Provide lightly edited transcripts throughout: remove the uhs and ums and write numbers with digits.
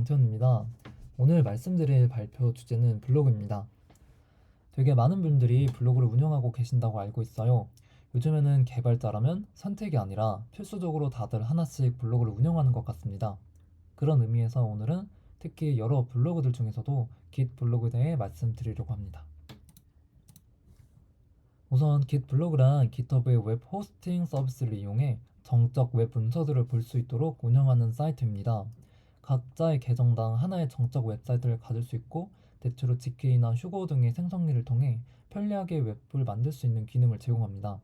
강태훈입니다. 오늘 말씀드릴 발표 주제는 블로그입니다. 되게 많은 분들이 블로그를 운영하고 계신다고 알고 있어요. 요즘에는 개발자라면 선택이 아니라 필수적으로 다들 하나씩 블로그를 운영하는 것 같습니다. 그런 의미에서 오늘은 특히 여러 블로그들 중에서도 Git 블로그에 대해 말씀드리려고 합니다. 우선 Git 블로그란 GitHub의 웹 호스팅 서비스를 이용해 정적 웹 문서들을 볼 수 있도록 운영하는 사이트입니다. 각자의 계정당 하나의 정적 웹사이트를 가질 수 있고 대체로 지키나 휴거 등의 생성리를 통해 편리하게 웹을 만들 수 있는 기능을 제공합니다.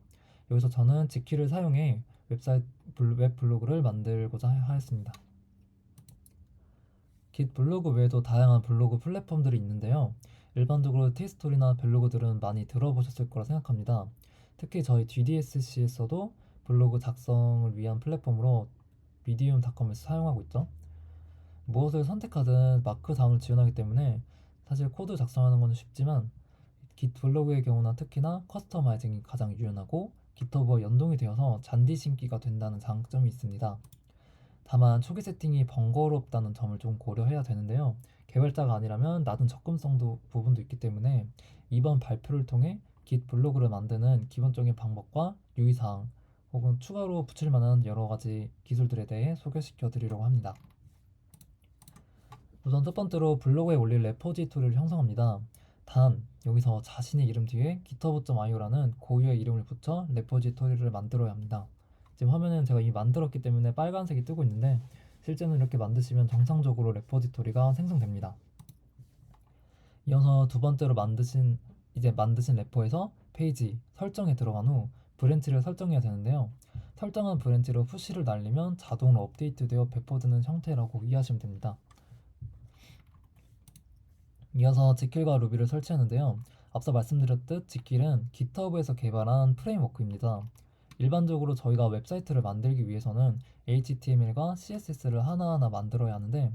여기서 저는 지키를 사용해 웹 블로그를 만들고자 하였습니다. Git 블로그 외에도 다양한 블로그 플랫폼들이 있는데요. 일반적으로 티스토리나 블로그들은 많이 들어보셨을 거라 생각합니다. 특히 저희 DDSC에서도 블로그 작성을 위한 플랫폼으로 medium.com을 사용하고 있죠. 무엇을 선택하든 마크다운을 지원하기 때문에 사실 코드 작성하는 건 쉽지만 Git 블로그의 경우나 특히나 커스터마이징이 가장 유연하고 GitHub와 연동이 되어서 잔디 심기가 된다는 장점이 있습니다. 다만 초기 세팅이 번거롭다는 점을 좀 고려해야 되는데요. 개발자가 아니라면 낮은 접근성도 부분도 있기 때문에 이번 발표를 통해 Git 블로그를 만드는 기본적인 방법과 유의사항 혹은 추가로 붙일 만한 여러 가지 기술들에 대해 소개시켜 드리려고 합니다. 우선 첫 번째로 블로그에 올릴 레포지토리를 형성합니다. 단 여기서 자신의 이름 뒤에 github.io라는 고유의 이름을 붙여 레포지토리를 만들어야 합니다. 지금 화면에는 제가 이미 만들었기 때문에 빨간색이 뜨고 있는데 실제는 이렇게 만드시면 정상적으로 레포지토리가 생성됩니다. 이어서 두 번째로 만드신 레포에서 페이지 설정에 들어간 후 브랜치를 설정해야 되는데요. 설정한 브랜치로 푸시를 날리면 자동으로 업데이트되어 배포되는 형태라고 이해하시면 됩니다. 이어서 지킬과 루비를 설치하는데요. 앞서 말씀드렸듯 지킬은 GitHub에서 개발한 프레임워크입니다. 일반적으로 저희가 웹사이트를 만들기 위해서는 HTML과 CSS를 하나하나 만들어야 하는데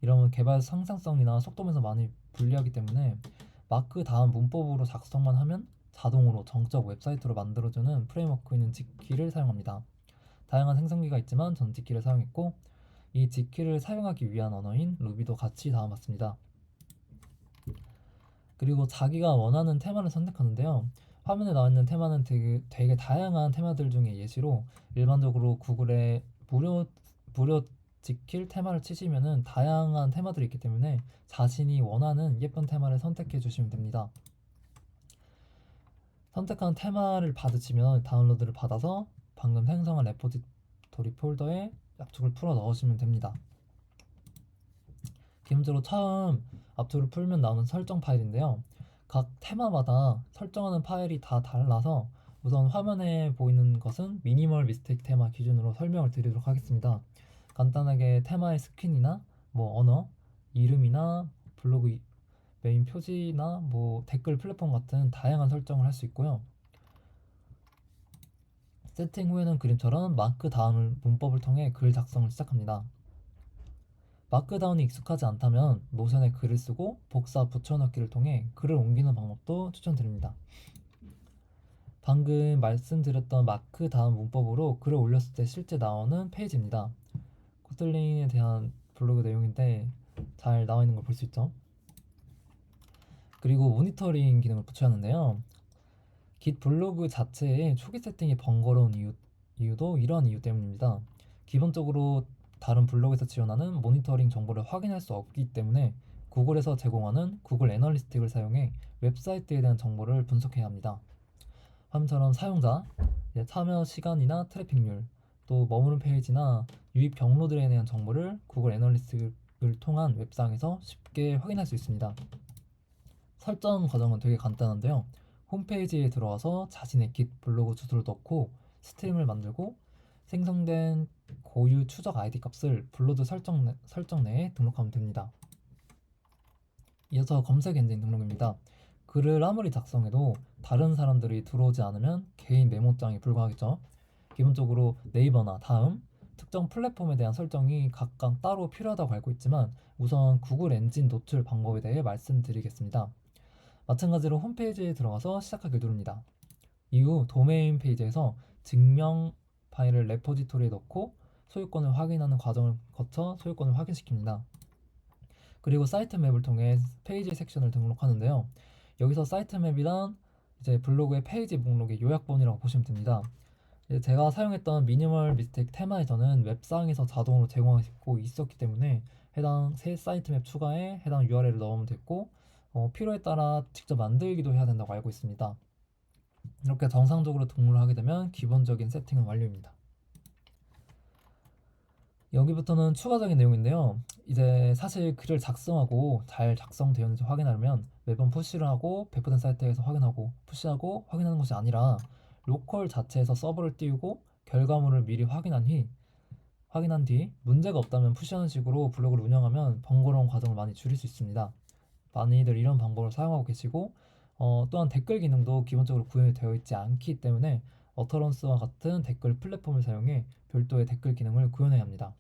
이러면 개발 상상성이나 속도면서 많이 불리하기 때문에 마크 다음 문법으로 작성만 하면 자동으로 정적 웹사이트로 만들어주는 프레임워크인 지킬을 사용합니다. 다양한 생성기가 있지만 전 지킬을 사용했고 이 지킬을 사용하기 위한 언어인 루비도 같이 다음봤습니다. 그리고 자기가 원하는 테마를 선택하는데요. 화면에 나와 있는 테마는 되게 다양한 테마들 중에 예시로 일반적으로 구글에 무료 지킬 테마를 치시면은 다양한 테마들이 있기 때문에 자신이 원하는 예쁜 테마를 선택해 주시면 됩니다. 선택한 테마를 받으시면 다운로드를 받아서 방금 생성한 레포지토리 폴더에 압축을 풀어 넣으시면 됩니다. 기본적으로 처음 압축을 풀면 나오는 설정 파일인데요. 각 테마마다 설정하는 파일이 다 달라서 우선 화면에 보이는 것은 미니멀 미스테이크 테마 기준으로 설명을 드리도록 하겠습니다. 간단하게 테마의 스킨이나 언어, 이름이나 블로그 메인 표지나 댓글 플랫폼 같은 다양한 설정을 할 수 있고요. 세팅 후에는 그림처럼 마크 다운 문법을 통해 글 작성을 시작합니다. 마크다운이 익숙하지 않다면 노션에 글을 쓰고 복사 붙여넣기를 통해 글을 옮기는 방법도 추천드립니다. 방금 말씀드렸던 마크다운 문법으로 글을 올렸을 때 실제 나오는 페이지입니다. 코틀린에 대한 블로그 내용인데 잘 나와 있는 걸 볼 수 있죠. 그리고 모니터링 기능을 붙여야 하는데요. Git 블로그 자체의 초기 세팅이 번거로운 이유도 이러한 이유 때문입니다. 기본적으로 다른 블로그에서 지원하는 모니터링 정보를 확인할 수 없기 때문에 구글에서 제공하는 구글 애널리스틱을 사용해 웹사이트에 대한 정보를 분석해야 합니다. 화면처럼 사용자, 참여 시간이나 트래픽률, 또 머무는 페이지나 유입 경로들에 대한 정보를 구글 애널리스틱을 통한 웹상에서 쉽게 확인할 수 있습니다. 설정 과정은 되게 간단한데요. 홈페이지에 들어와서 자신의 Git 블로그 주소를 넣고 스트림을 만들고 생성된 고유 추적 ID 값을 블로그 설정 내에 등록하면 됩니다. 이어서 검색 엔진 등록입니다. 글을 아무리 작성해도 다른 사람들이 들어오지 않으면 개인 메모장에 불과하겠죠. 기본적으로 네이버나 다음, 특정 플랫폼에 대한 설정이 각각 따로 필요하다고 알고 있지만 우선 구글 엔진 노출 방법에 대해 말씀드리겠습니다. 마찬가지로 홈페이지에 들어가서 시작하기 누릅니다. 이후 도메인 페이지에서 증명 파일을 레포지토리에 넣고 소유권을 확인하는 과정을 거쳐 소유권을 확인시킵니다. 그리고 사이트 맵을 통해 페이지 섹션을 등록하는데요. 여기서 사이트 맵이란 이제 블로그의 페이지 목록의 요약본이라고 보시면 됩니다. 제가 사용했던 미니멀 미스텍 테마에서는 웹상에서 자동으로 제공하고 있었기 때문에 해당 새 사이트 맵 추가에 해당 URL을 넣으면 됐고, 필요에 따라 직접 만들기도 해야 된다고 알고 있습니다. 이렇게 정상적으로 등록을 하게 되면 기본적인 세팅은 완료입니다. 여기부터는 추가적인 내용인데요. 이제 사실 글을 작성하고 잘 작성되었는지 확인하려면 매번 푸시를 하고 배포된 사이트에서 확인하고 푸시하고 확인하는 것이 아니라 로컬 자체에서 서버를 띄우고 결과물을 미리 확인한 뒤 문제가 없다면 푸시하는 식으로 블로그를 운영하면 번거로운 과정을 많이 줄일 수 있습니다. 많이들 이런 방법을 사용하고 계시고, 또한 댓글 기능도 기본적으로 구현이 되어 있지 않기 때문에 어터런스와 같은 댓글 플랫폼을 사용해 별도의 댓글 기능을 구현해야 합니다.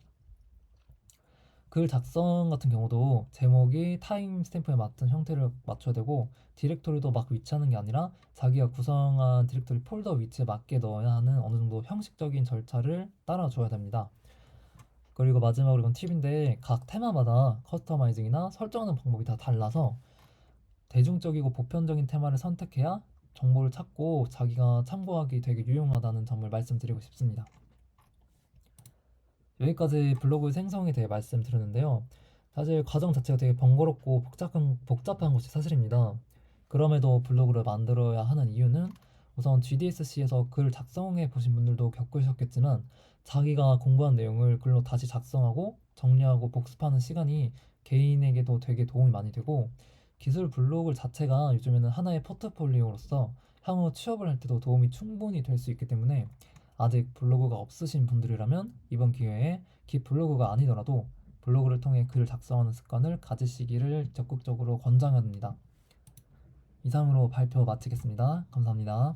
글 작성 같은 경우도 제목이 타임 스탬프에 맞는 형태를 맞춰야 되고, 디렉토리도 막 위치하는 게 아니라 자기가 구성한 디렉토리 폴더 위치에 맞게 넣어야 하는 어느 정도 형식적인 절차를 따라줘야 됩니다. 그리고 마지막으로 이건 팁인데, 각 테마마다 커스터마이징이나 설정하는 방법이 다 달라서 대중적이고 보편적인 테마를 선택해야 정보를 찾고 자기가 참고하기 되게 유용하다는 점을 말씀드리고 싶습니다. 여기까지 블로그 생성에 대해 말씀드렸는데요. 사실 과정 자체가 되게 번거롭고 복잡한 것이 사실입니다. 그럼에도 블로그를 만들어야 하는 이유는 우선 GDSC에서 글 작성해 보신 분들도 겪으셨겠지만 자기가 공부한 내용을 글로 다시 작성하고 정리하고 복습하는 시간이 개인에게도 되게 도움이 많이 되고, 기술 블로그 자체가 요즘에는 하나의 포트폴리오로서 향후 취업을 할 때도 도움이 충분히 될 수 있기 때문에 아직 블로그가 없으신 분들이라면 이번 기회에 블로그가 아니더라도 블로그를 통해 글을 작성하는 습관을 가지시기를 적극적으로 권장합니다. 이상으로 발표 마치겠습니다. 감사합니다.